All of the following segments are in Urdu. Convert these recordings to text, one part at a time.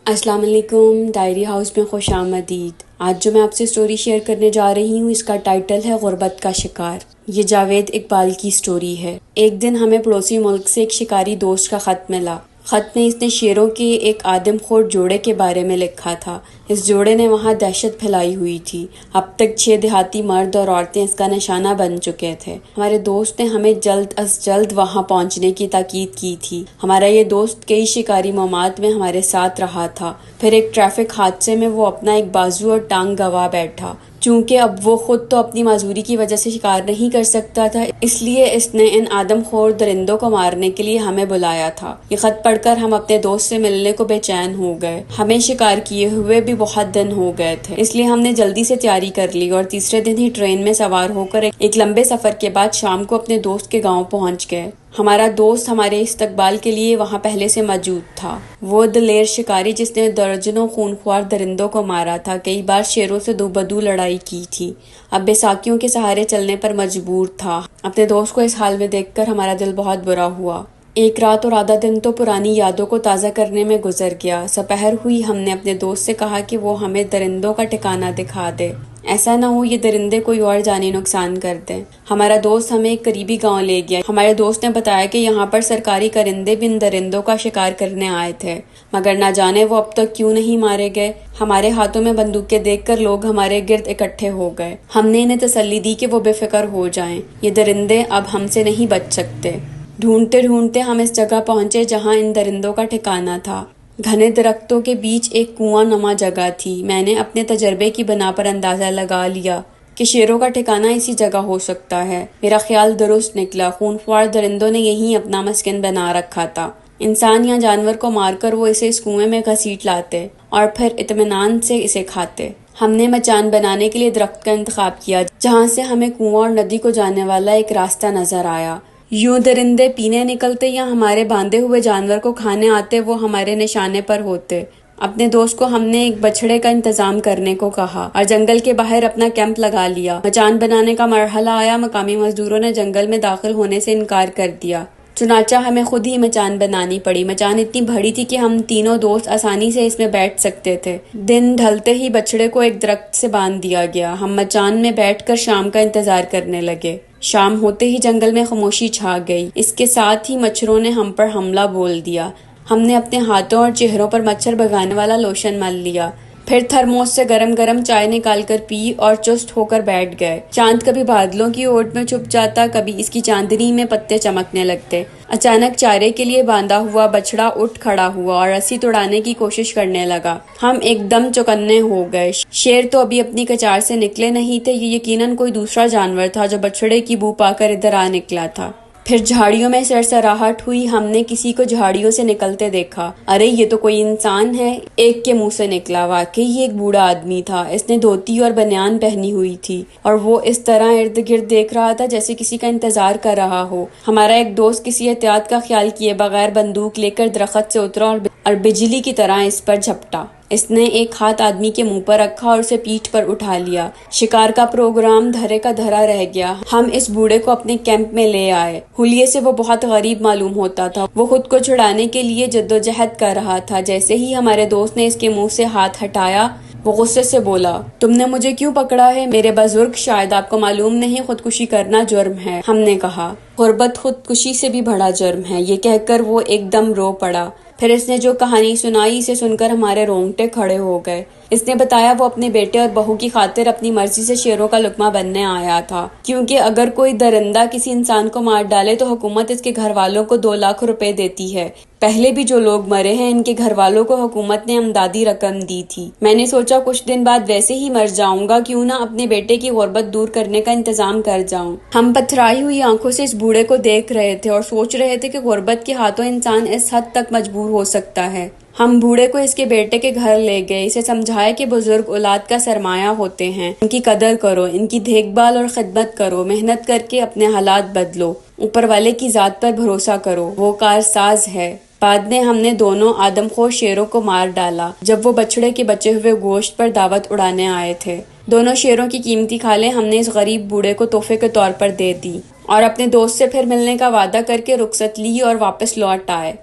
السلام علیکم، ڈائری ہاؤس میں خوش آمدید۔ آج جو میں آپ سے سٹوری شیئر کرنے جا رہی ہوں، اس کا ٹائٹل ہے غربت کا شکار۔ یہ جاوید اقبال کی سٹوری ہے۔ ایک دن ہمیں پڑوسی ملک سے ایک شکاری دوست کا خط ملا۔ خط میں اس نے شیروں کے ایک آدم خور جوڑے کے بارے میں لکھا تھا۔ اس جوڑے نے وہاں دہشت پھیلائی ہوئی تھی۔ اب تک 6 دیہاتی مرد اور عورتیں اس کا نشانہ بن چکے تھے۔ ہمارے دوست نے ہمیں جلد از جلد وہاں پہنچنے کی تاکید کی تھی۔ ہمارا یہ دوست کئی شکاری مہمات میں ہمارے ساتھ رہا تھا۔ پھر ایک ٹریفک حادثے میں وہ اپنا ایک بازو اور ٹانگ گنوا بیٹھا۔ چونکہ اب وہ خود تو اپنی معذوری کی وجہ سے شکار نہیں کر سکتا تھا، اس لیے اس نے ان آدم خور درندوں کو مارنے کے لیے ہمیں بلایا تھا۔ یہ خط پڑھ کر ہم اپنے دوست سے ملنے کو بے چین ہو گئے۔ ہمیں شکار کیے ہوئے بھی بہت دن ہو گئے تھے، اس لیے ہم نے جلدی سے تیاری کر لی اور تیسرے دن ہی ٹرین میں سوار ہو کر ایک لمبے سفر کے بعد شام کو اپنے دوست کے گاؤں پہنچ گئے۔ ہمارا دوست ہمارے استقبال کے لیے وہاں پہلے سے موجود تھا۔ وہ دلیر شکاری جس نے درجنوں خونخوار درندوں کو مارا تھا، کئی بار شیروں سے 2 بدو لڑائی کی تھی، اب بیساکھیوں کے سہارے چلنے پر مجبور تھا۔ اپنے دوست کو اس حال میں دیکھ کر ہمارا دل بہت برا ہوا۔ ایک رات اور آدھا دن تو پرانی یادوں کو تازہ کرنے میں گزر گیا۔ سپہر ہوئی، ہم نے اپنے دوست سے کہا کہ وہ ہمیں درندوں کا ٹھکانہ دکھا دے، ایسا نہ ہو یہ درندے کوئی اور جانی نقصان کر دیں۔ ہمارا دوست ہمیں ایک قریبی گاؤں لے گیا۔ ہمارے دوست نے بتایا کہ یہاں پر سرکاری کرندے بھی ان درندوں کا شکار کرنے آئے تھے، مگر نہ جانے وہ اب تک کیوں نہیں مارے گئے۔ ہمارے ہاتھوں میں بندوقیں دیکھ کر لوگ ہمارے گرد اکٹھے ہو گئے۔ ہم نے انہیں تسلی دی کہ وہ بے فکر ہو جائیں، یہ درندے اب ہم سے نہیں بچ سکتے۔ ڈھونڈتے ڈھونڈتے ہم اس جگہ پہنچے جہاں ان درندوں کا ٹھکانہ تھا۔ گھنے درختوں کے بیچ ایک کنواں نما جگہ تھی۔ میں نے اپنے تجربے کی بنا پر اندازہ لگا لیا کہ شیروں کا ٹھکانہ اسی جگہ ہو سکتا ہے۔ میرا خیال درست نکلا، خونخوار درندوں نے یہیں اپنا مسکن بنا رکھا تھا۔ انسان یا جانور کو مار کر وہ اسے اس کنویں میں گھسیٹ لاتے اور پھر اطمینان سے اسے کھاتے۔ ہم نے مچان بنانے کے لیے درخت کا انتخاب کیا جہاں سے ہمیں کنواں اور ندی کو جانے والا ایک راستہ نظر آیا۔ یوں درندے پینے نکلتے یا ہمارے باندھے ہوئے جانور کو کھانے آتے، وہ ہمارے نشانے پر ہوتے۔ اپنے دوست کو ہم نے ایک بچھڑے کا انتظام کرنے کو کہا اور جنگل کے باہر اپنا کیمپ لگا لیا۔ مچان بنانے کا مرحلہ آیا، مقامی مزدوروں نے جنگل میں داخل ہونے سے انکار کر دیا، چنانچہ ہمیں خود ہی مچان بنانی پڑی۔ مچان اتنی بڑی تھی کہ ہم تینوں دوست آسانی سے اس میں بیٹھ سکتے تھے۔ دن ڈھلتے ہی بچھڑے کو ایک درخت سے باندھ دیا گیا۔ ہم مچان میں بیٹھ کر شام کا انتظار کرنے لگے۔ شام ہوتے ہی جنگل میں خاموشی چھا گئی، اس کے ساتھ ہی مچھروں نے ہم پر حملہ بول دیا۔ ہم نے اپنے ہاتھوں اور چہروں پر مچھر بھگانے والا لوشن مل لیا، پھر تھرموس سے گرم گرم چائے نکال کر پی اور چست ہو کر بیٹھ گئے۔ چاند کبھی بادلوں کی اوٹ میں چھپ جاتا، کبھی اس کی چاندنی میں پتے چمکنے لگتے۔ اچانک چارے کے لیے باندھا ہوا بچھڑا اٹھ کھڑا ہوا اور رسی توڑانے کی کوشش کرنے لگا۔ ہم ایک دم چوکنے ہو گئے۔ شیر تو ابھی اپنی کچار سے نکلے نہیں تھے، یہ یقیناً کوئی دوسرا جانور تھا جو بچھڑے کی بو پا کر ادھر آ نکلا تھا۔ پھر جھاڑیوں میں سرسراہٹ ہوئی، ہم نے کسی کو جھاڑیوں سے نکلتے دیکھا۔ ارے یہ تو کوئی انسان ہے، ایک کے منہ سے نکلا۔ واقعی یہ ایک بوڑھا آدمی تھا، اس نے دھوتی اور بنیان پہنی ہوئی تھی اور وہ اس طرح ارد گرد دیکھ رہا تھا جیسے کسی کا انتظار کر رہا ہو۔ ہمارا ایک دوست کسی احتیاط کا خیال کیے بغیر بندوق لے کر درخت سے اترا اور بجلی کی طرح اس پر جھپٹا۔ اس نے ایک ہاتھ آدمی کے منہ پر رکھا اور اسے پیٹھ پر اٹھا لیا۔ شکار کا پروگرام دھرے کا دھرا رہ گیا۔ ہم اس بوڑھے کو اپنے کیمپ میں لے آئے۔ حلیے سے وہ بہت غریب معلوم ہوتا تھا۔ وہ خود کو چھڑانے کے لیے جدوجہد کر رہا تھا۔ جیسے ہی ہمارے دوست نے اس کے منہ سے ہاتھ ہٹایا، وہ غصے سے بولا، تم نے مجھے کیوں پکڑا ہے؟ میرے بزرگ، شاید آپ کو معلوم نہیں، خودکشی کرنا جرم ہے۔ ہم نے کہا، غربت خودکشی سے بھی بڑا جرم ہے۔ یہ کہہ کر وہ ایک دم رو پڑا۔ پھر اس نے جو کہانی سنائی، اسے سن کر ہمارے رونگٹے کھڑے ہو گئے۔ اس نے بتایا وہ اپنے بیٹے اور بہو کی خاطر اپنی مرضی سے شیروں کا لقمہ بننے آیا تھا، کیونکہ اگر کوئی درندہ کسی انسان کو مار ڈالے تو حکومت اس کے گھر والوں کو 2 لاکھ روپے دیتی ہے۔ پہلے بھی جو لوگ مرے ہیں، ان کے گھر والوں کو حکومت نے امدادی رقم دی تھی۔ میں نے سوچا کچھ دن بعد ویسے ہی مر جاؤں گا، کیوں نہ اپنے بیٹے کی غربت دور کرنے کا انتظام کر جاؤں۔ ہم پتھرائی ہوئی آنکھوں سے اس بوڑھے کو دیکھ رہے تھے اور سوچ رہے تھے کہ غربت کے ہاتھوں انسان اس حد تک مجبور ہو سکتا ہے۔ ہم بوڑھے کو اس کے بیٹے کے گھر لے گئے، اسے سمجھایا کہ بزرگ اولاد کا سرمایہ ہوتے ہیں، ان کی قدر کرو، ان کی دیکھ بھال اور خدمت کرو، محنت کر کے اپنے حالات بدلو، اوپر والے کی ذات پر بھروسہ کرو، وہ کارساز ہے۔ بعد میں ہم نے دونوں آدم خور شیروں کو مار ڈالا جب وہ بچھڑے کے بچے ہوئے گوشت پر دعوت اڑانے آئے تھے۔ دونوں شیروں کی قیمتی کھالیں ہم نے اس غریب بوڑھے کو تحفے کے طور پر دے دی اور اپنے دوست سے پھر ملنے کا وعدہ کر کے رخصت لی اور واپس لوٹ آئے۔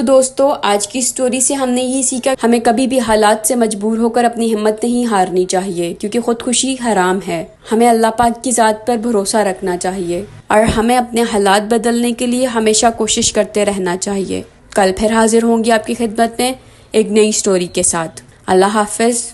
دوستو، آج کی سٹوری سے ہم نے یہ سیکھا ہمیں کبھی بھی حالات سے مجبور ہو کر اپنی ہمت نہیں ہارنی چاہیے، کیونکہ خودکشی حرام ہے۔ ہمیں اللہ پاک کی ذات پر بھروسہ رکھنا چاہیے اور ہمیں اپنے حالات بدلنے کے لیے ہمیشہ کوشش کرتے رہنا چاہیے۔ کل پھر حاضر ہوں گی آپ کی خدمت میں ایک نئی سٹوری کے ساتھ۔ اللہ حافظ۔